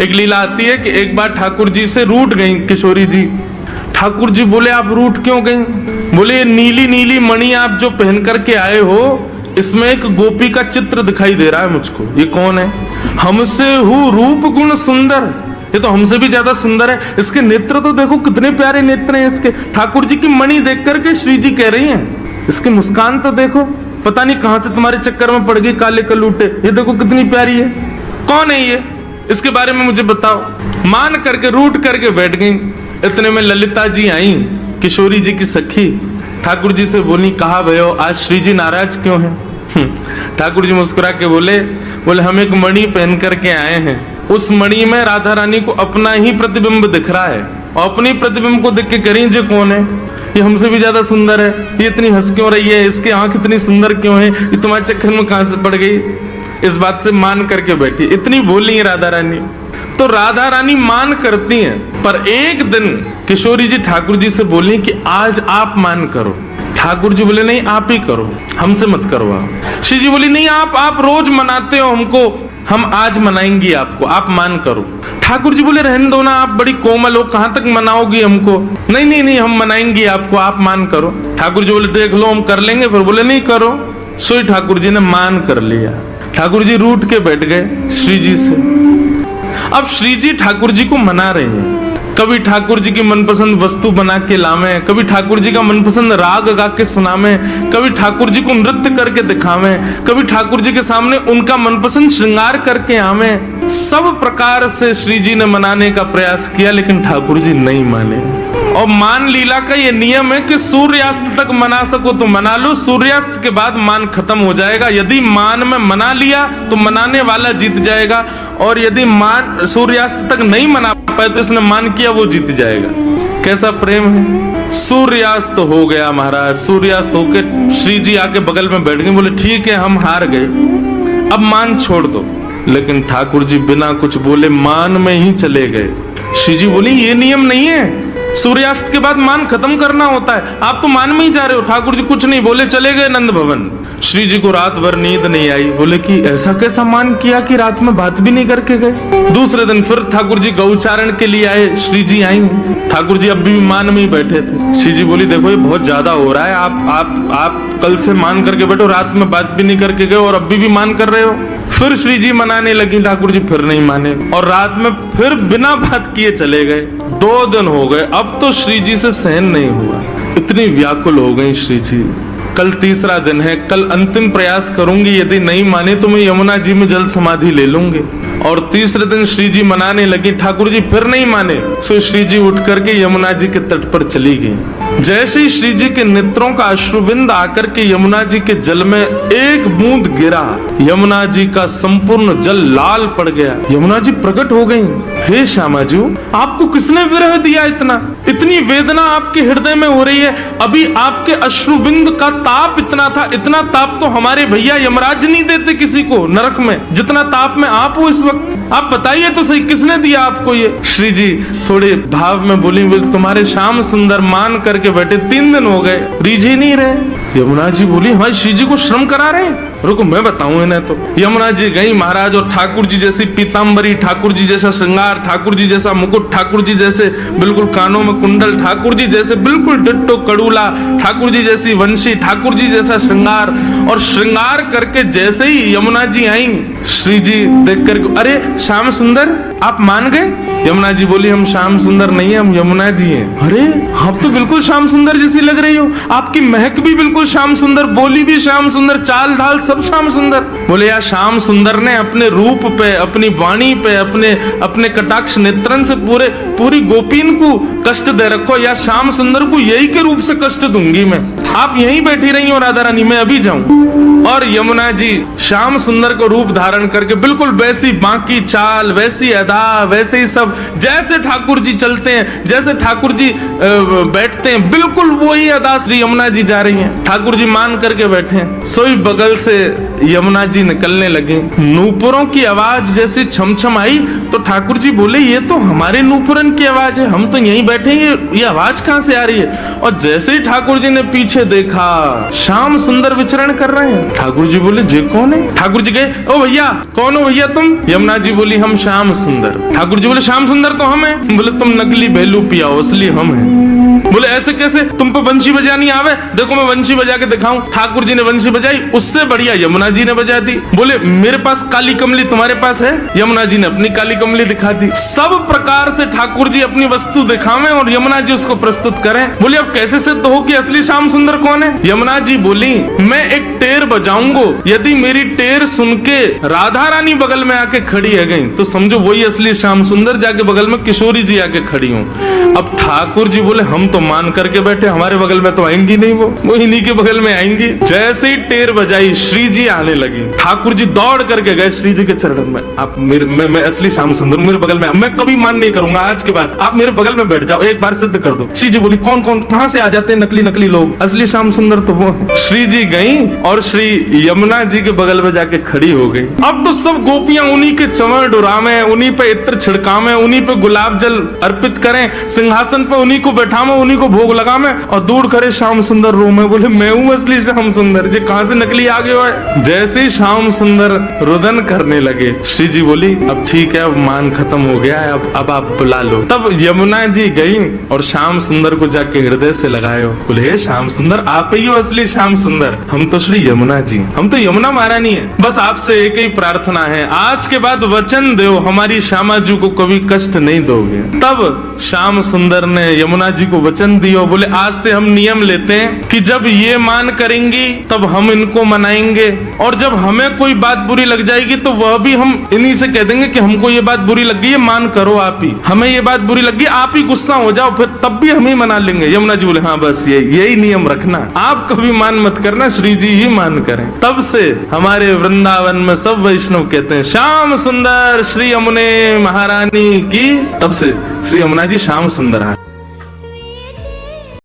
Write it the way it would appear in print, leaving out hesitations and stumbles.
एक लीला आती है कि एक बार ठाकुर जी से रूठ गई किशोरी जी। ठाकुर जी बोले आप रूठ क्यों गई? बोले नीली नीली मणि आप जो पहन करके आए हो, इसमें एक गोपी का चित्र दिखाई दे रहा है मुझको। ये कौन है? हमसे हूँ रूप गुण सुंदर, ये तो हमसे भी ज्यादा सुंदर है। इसके नेत्र तो देखो कितने प्यारे नेत्र हैं इसके। ठाकुर जी की मणि देख करके श्री जी कह रही हैं, इसकी मुस्कान तो देखो, पता नहीं कहां से तुम्हारे चक्कर में पड़ गई काले कलूटे, ये देखो कितनी प्यारी है। कौन है ये? इसके बारे में मुझे बताओ। मान करके रूठ करके बैठ गई। इतने में ललिता जी आई, किशोरी जी की सखी। ठाकुर जी से बोली, कहा भयो आज श्री जी नाराज क्यों हैं? ठाकुर जी मुस्कुरा के बोले हम एक मणि पहन करके आए हैं, उस मणि में राधा रानी को अपना ही प्रतिबिंब दिख रहा है, और अपनी प्रतिबिंब को देख के करें जे कौन है? ये हमसे भी ज्यादा सुंदर है, ये इतनी हंस क्यों रही है, इसकी आंख इतनी सुंदर क्यों है, ये तुम्हारे चक्कर में कहां से पड़ गई? इस बात से मान करके बैठी। इतनी बोली है राधा रानी। तो राधा रानी मान करती हैं, पर एक दिन किशोरी जी ठाकुर जी से बोली कि आज आप मान करो। ठाकुर जी बोले नहीं आप ही करो, हमसे मत करवाओ। श्री जी बोली नहीं आप रोज मनाते हो हमको, हम आज मनाएंगी आपको, आप मान करो। ठाकुर जी बोले रहने दो ना, आप बड़ी कोमल हो, कहां तक मनाओगी हमको? नहीं हम मनाएंगी आपको, आप मान करो। ठाकुर जी बोले देख लो हम कर लेंगे। फिर बोले नहीं करो। सोई ठाकुर जी ने मान कर लिया। ठाकुर जी रूठ के बैठ गए श्री जी से। अब श्री जी ठाकुर जी को मना रहे हैं। कभी ठाकुर जी की मनपसंद वस्तु बना के लावे, कभी ठाकुर जी का मनपसंद राग गा के सुनावे, कभी ठाकुर जी को नृत्य करके दिखावे, कभी ठाकुर जी के सामने उनका मनपसंद श्रृंगार करके आवे। सब प्रकार से श्री जी ने मनाने का प्रयास किया, लेकिन ठाकुर जी नहीं माने। और मान लीला का ये नियम है कि सूर्यास्त तक मना सको तो मना लो, सूर्यास्त के बाद मान खत्म हो जाएगा। यदि मान में मना लिया तो मनाने वाला जीत जाएगा, और यदि मान सूर्यास्त तक नहीं मना पाए तो इसने मान किया वो जीत जाएगा। कैसा प्रेम है। सूर्यास्त हो गया महाराज। सूर्यास्त होके श्री जी आके बगल में बैठ गए। बोले ठीक है हम हार गए, अब मान छोड़ दो। लेकिन ठाकुर जी बिना कुछ बोले मान में ही चले गए। श्री जी बोली ये नियम नहीं है, सूर्यास्त के बाद मान खत्म करना होता है, आप तो मान में ही जा रहे हो। ठाकुर जी कुछ नहीं बोले, चले गए नंद भवन। श्री जी को रात भर नींद नहीं आई। बोले कि ऐसा कैसा मान किया कि रात में बात भी नहीं करके गए। दूसरे दिन फिर ठाकुर जी गौचारण के लिए आए। श्री जी आई, ठाकुर जी अब भी मान में ही बैठे थे। श्री जी बोली देखो ये बहुत ज्यादा हो रहा है, आप कल से मान करके बैठो, रात में बात भी नहीं करके गए और अभी भी मान कर रहे हो। फिर श्री जी मनाने लगी, ठाकुर जी फिर नहीं माने, और रात में फिर बिना बात किए चले गए। 2 दिन हो गए, अब तो श्री जी से सहन नहीं हुआ, इतनी व्याकुल हो गई श्री जी। कल तीसरा दिन है, कल अंतिम प्रयास करूंगी, यदि नहीं माने तो मैं यमुना जी में जल समाधि ले लूंगी। और तीसरे दिन श्री जी मनाने लगी, ठाकुर जी फिर नहीं माने। सो श्री जी उठ करके यमुना जी के तट पर चली गई। जैसे ही श्री जी के नेत्रों का अश्रुबिंद आकर के यमुना जी के जल में एक बूंद गिरा, यमुना जी का संपूर्ण जल लाल पड़ गया। यमुना जी प्रकट हो गई। हे श्यामा जी, आपको किसने विरह दिया? इतनी वेदना आपके हृदय में हो रही है। अभी आपके अश्रुबिंद का ताप इतना था, इतना ताप तो हमारे भैया यमराज नहीं देते किसी को नरक में, जितना ताप में आप हो इस वक्त। आप बताइए तो सही, किसने दिया आपको ये? श्री जी थोड़े भाव में बोली, तुम्हारे श्याम सुंदर मान करके बैठे 3 दिन हो गए, रीझ ही नहीं रहे। यमुना जी बोली हाँ श्री जी को श्रम करा रहे हैं, रुको मैं बताऊं इन्हें। तो यमुना जी गई महाराज, और ठाकुर जी जैसी पीताम्बरी, ठाकुर जी जैसा श्रृंगार, ठाकुर जी जैसा मुकुट, ठाकुर जी जैसे बिल्कुल कानों में कुंडल, ठाकुर जी जैसे बिल्कुल डिट्टो कड़ूला, ठाकुर जी जैसी वंशी, ठाकुर जी जैसा श्रृंगार। और श्रृंगार करके जैसे ही यमुना जी आई, श्री जी देख कर अरे श्याम सुंदर आप मान गए? यमुना जी बोली हम श्याम सुंदर नहीं है, हम यमुना जी हैं। अरे आप तो बिल्कुल श्याम सुंदर जैसी लग रही हो, आपकी महक भी बिल्कुल श्याम सुंदर, बोली भी श्याम सुंदर, चाल ढाल सब श्याम सुंदर। बोले यार श्याम सुंदर ने अपने रूप पे, अपनी वाणी पे, अपने कटाक्ष नेत्रन से पूरी गोपीन को कष्ट दे रखो, या श्याम सुंदर को यही के रूप से कष्ट दूंगी मैं। आप यहीं बैठी रही हो राधा रानी, मैं अभी जाऊं। और यमुना जी श्याम सुंदर को रूप धारण करके बिल्कुल वैसी बाकी चाल, वैसी अदा, वैसे ही सब, जैसे ठाकुर जी चलते हैं, जैसे ठाकुर जी बैठते हैं, बिल्कुल वही अदा श्री यमुना जी जा रही हैं। ठाकुर जी मान करके बैठे हैं। सोई बगल से यमुना जी निकलने लगे। नूपुरों की आवाज जैसे छमछम आई तो ठाकुर जी बोले ये तो हमारे नूपुरन की आवाज है, हम तो यहीं बैठे हैं, ये आवाज कहां से आ रही है। और जैसे ही ठाकुर जी ने पीछे देखा श्याम सुंदर विचरण कर रहे हैं। ठाकुर जी बोले जे कौन है। ठाकुर जी गए, ओ भैया कौन हो भैया तुम। यमुना जी बोली हम श्याम सुंदर। ठाकुर जी बोले श्याम सुंदर तो हम हैं। बोले तुम नकली भेलू पिया हो इसलिए हम हैं। बोले ऐसे कैसे, तुम पे बंशी बजानी आवे, देखो मैं बंशी बजा के दिखाऊं। ठाकुर जी ने बंशी बजाई, उससे बढ़िया यमुना जी ने बजा दी। बोले मेरे पास काली कमली तुम्हारे पास है। यमुना जी ने अपनी काली कमली दिखा दी। सब प्रकार से ठाकुर जी अपनी वस्तु दिखावें और यमुना जी उसको प्रस्तुत करें। बोले अब कैसे सिद्ध हो कि असली श्याम सुंदर कौन है। यमुना जी बोली मैं एक टेर बजाऊंगा, यदि मेरी टेर सुन के राधा रानी बगल में आके खड़ी है गई तो समझो वही असली श्याम सुंदर, जाके बगल में किशोरी जी आके खड़ी हूँ। अब ठाकुर जी बोले हम तो मान करके बैठे, हमारे बगल में तो आएंगी नहीं, वो इन्हीं के बगल में आएंगी। जैसे ही टेर बजाई श्री जी आने लगी। ठाकुर जी दौड़ करके गए श्री जी के चरणों में, आप मैं असली श्याम सुंदर मेरे बगल में, मैं कभी मान नहीं करूंगा, आज के बाद आप मेरे बगल में बैठ जाओ, एक बार सिद्ध कर दो। श्री जी बोली कौन कौन कहां से आ जाते हैं नकली नकली लोग, असली श्याम सुंदर तो वो। श्री जी गई और श्री यमुना जी के बगल में जाके खड़ी हो गई। अब तो सब गोपियां उन्हीं के चंवर डुरावे, उन्हीं पे इत्र छिड़कावे, उन्हीं पे गुलाब जल अर्पित करें, सिंहासन पे उन्हीं को बैठावे, उन्हीं को भोग लगावे और दूर करे श्याम सुंदर रो में। बोले मैं हूँ असली श्याम सुंदर, जे कहां से नकली आ गए है। जैसे ही श्याम सुंदर रुदन करने लगे श्री जी बोली अब ठीक है, अब मान खत्म हो गया है, अब आप बुला लो। तब यमुना जी गई और श्याम सुंदर को जाके हृदय से लगायो। बोले हे श्याम सुंदर आप ही हो असली श्याम सुंदर, हम तो श्री यमुना जी, हम तो यमुना महारानी है। बस आपसे एक ही प्रार्थना है, आज के बाद वचन दो हमारी श्यामा जी को कभी कष्ट नहीं दोगे। तब श्याम सुंदर ने यमुना जी को वचन दिया। बोले आज से हम नियम लेते हैं कि जब ये मान करेंगी तब हम इनको मनाएंगे, और जब हमें कोई बात बुरी लग जाएगी तो वह भी हम इन्हीं से कह देंगे कि हमको ये बात बुरी लग गई है, मान करो आप ही, हमें ये बात बुरी लग गई, आप ही गुस्सा हो जाओ, फिर तब भी हम ही मना लेंगे। यमुना जी बोले हाँ बस यही नियम रखना, आप कभी मान मत करना, श्री जी ही मान करें। तब से हमारे वृंदावन में सब वैष्णव कहते हैं श्याम सुंदर श्री यमुने महारानी की। तब से श्री यमुना जी श्याम सुंदर है।